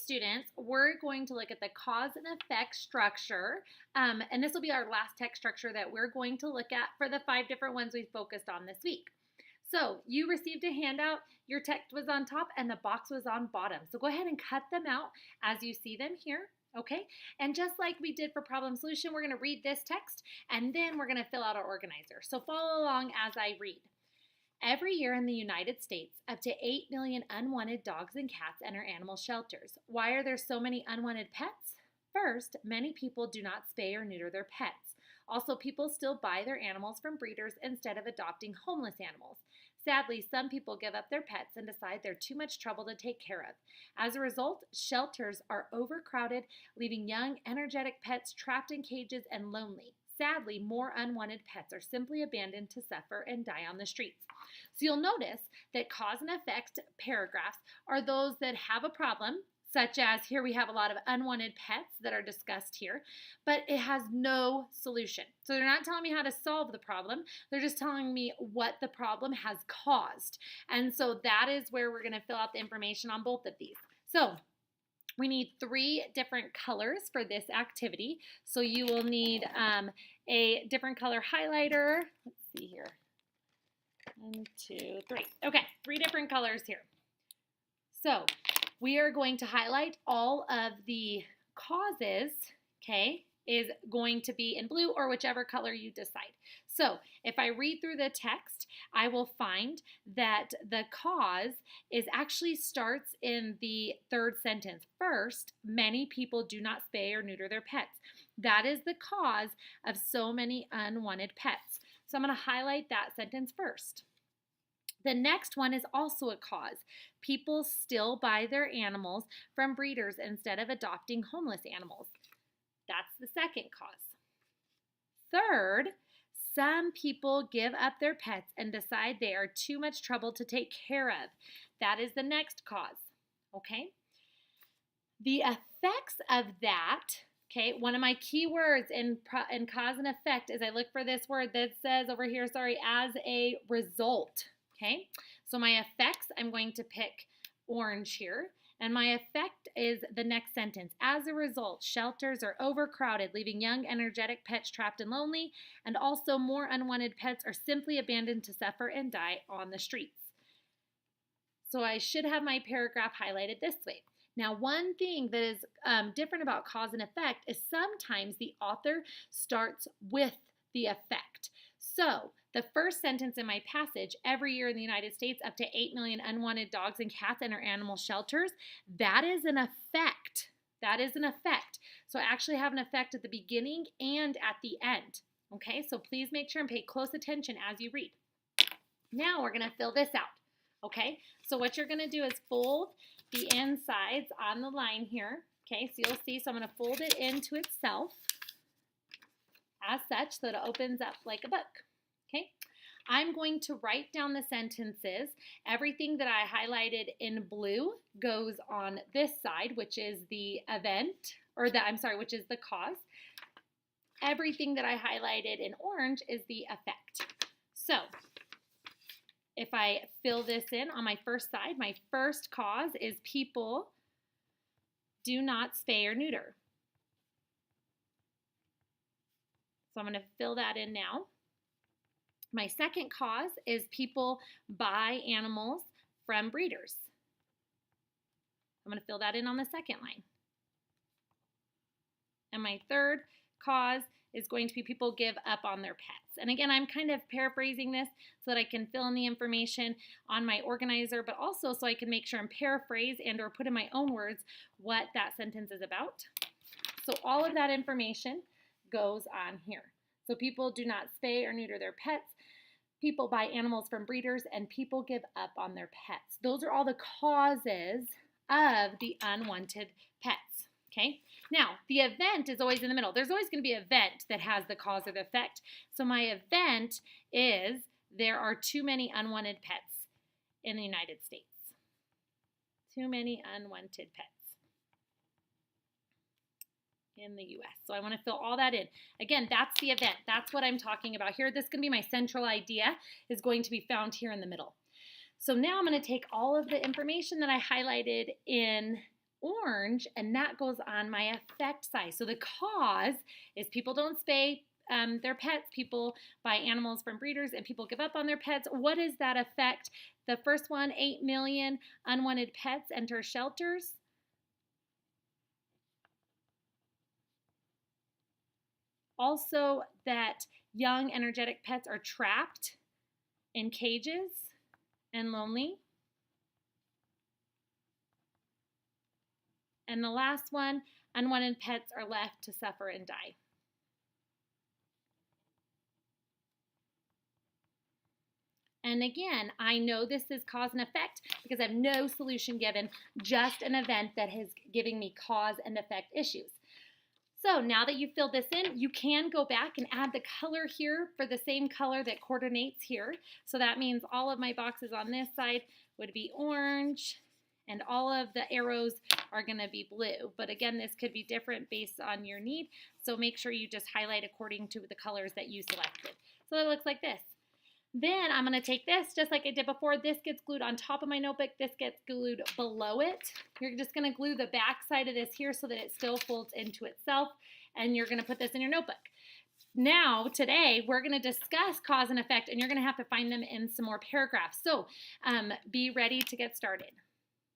students, we're going to look at the cause and effect structure, and this will be our last text structure that we're going to look at for the 5 different ones we focused on this week. So you received a handout, your text was on top and the box was on bottom. So go ahead and cut them out as you see them here, okay? And just like we did for problem solution, we're gonna read this text and then we're gonna fill out our organizer. So follow along as I read. Every year in the United States, up to 8 million unwanted dogs and cats enter animal shelters. Why are there so many unwanted pets? First, many people do not spay or neuter their pets. Also, people still buy their animals from breeders instead of adopting homeless animals. Sadly, some people give up their pets and decide they're too much trouble to take care of. As a result, shelters are overcrowded, leaving young, energetic pets trapped in cages and lonely. Sadly, more unwanted pets are simply abandoned to suffer and die on the streets. So you'll notice that cause and effect paragraphs are those that have a problem, such as here we have a lot of unwanted pets that are discussed here, but it has no solution. So they're not telling me how to solve the problem. They're just telling me what the problem has caused. And so that is where we're going to fill out the information on both of these. So we need 3 different colors for this activity. So you will need a different color highlighter. Let's see here. 1, 2, 3. Okay, 3 different colors here. So we are going to highlight all of the causes, okay, is going to be in blue or whichever color you decide. So if I read through the text, I will find that the cause is actually starts in the 3rd sentence. First, many people do not spay or neuter their pets. That is the cause of so many unwanted pets. So I'm going to highlight that sentence first. The next one is also a cause. People still buy their animals from breeders instead of adopting homeless animals. That's the second cause. Third, some people give up their pets and decide they are too much trouble to take care of. That is the next cause, okay? The effects of that, okay, one of my key words in cause and effect is I look for this word that says over here, as a result, okay? So my effects, I'm going to pick orange here. And my effect is the next sentence. As a result, shelters are overcrowded, leaving young, energetic pets trapped and lonely, and also more unwanted pets are simply abandoned to suffer and die on the streets. So I should have my paragraph highlighted this way. Now, one thing that is different about cause and effect is sometimes the author starts with the effect. So the first sentence in my passage, every year in the United States, up to 8 million unwanted dogs and cats enter animal shelters, that is an effect. That is an effect. So I actually have an effect at the beginning and at the end. Okay, so please make sure and pay close attention as you read. Now we're going to fill this out. Okay, so what you're going to do is fold the insides on the line here. Okay, so you'll see, so I'm going to fold it into itself as such so that it opens up like a book. Okay, I'm going to write down the sentences. Everything that I highlighted in blue goes on this side, which is the event, which is the cause. Everything that I highlighted in orange is the effect. So if I fill this in on my first side, my first cause is people do not spay or neuter. So I'm going to fill that in now. My second cause is people buy animals from breeders. I'm going to fill that in on the second line. And my third cause is going to be people give up on their pets. And again, I'm kind of paraphrasing this so that I can fill in the information on my organizer, but also so I can make sure and paraphrase and or put in my own words what that sentence is about. So all of that information goes on here. So people do not spay or neuter their pets. People buy animals from breeders, and people give up on their pets. Those are all the causes of the unwanted pets, okay? Now, the event is always in the middle. There's always going to be an event that has the cause or the effect. So my event is there are too many unwanted pets in the United States. Too many unwanted pets in the U.S. So I want to fill all that in. Again, that's the event. That's what I'm talking about here. This is going to be my central idea is going to be found here in the middle. So now I'm going to take all of the information that I highlighted in orange, and that goes on my effect side. So the cause is people don't spay their pets, people buy animals from breeders, and people give up on their pets. What is that effect? The first one, 8 million unwanted pets enter shelters. Also, that young, energetic pets are trapped in cages and lonely. And the last one, unwanted pets are left to suffer and die. And again, I know this is cause and effect because I have no solution given, just an event that is giving me cause and effect issues. So now that you've filled this in, you can go back and add the color here for the same color that coordinates here. So that means all of my boxes on this side would be orange, and all of the arrows are going to be blue. But again, this could be different based on your need, so make sure you just highlight according to the colors that you selected. So it looks like this. Then I'm going to take this, just like I did before. This gets glued on top of my notebook. This gets glued below it. You're just going to glue the back side of this here so that it still folds into itself, and you're going to put this in your notebook. Now, today, we're going to discuss cause and effect, and you're going to have to find them in some more paragraphs. So be ready to get started.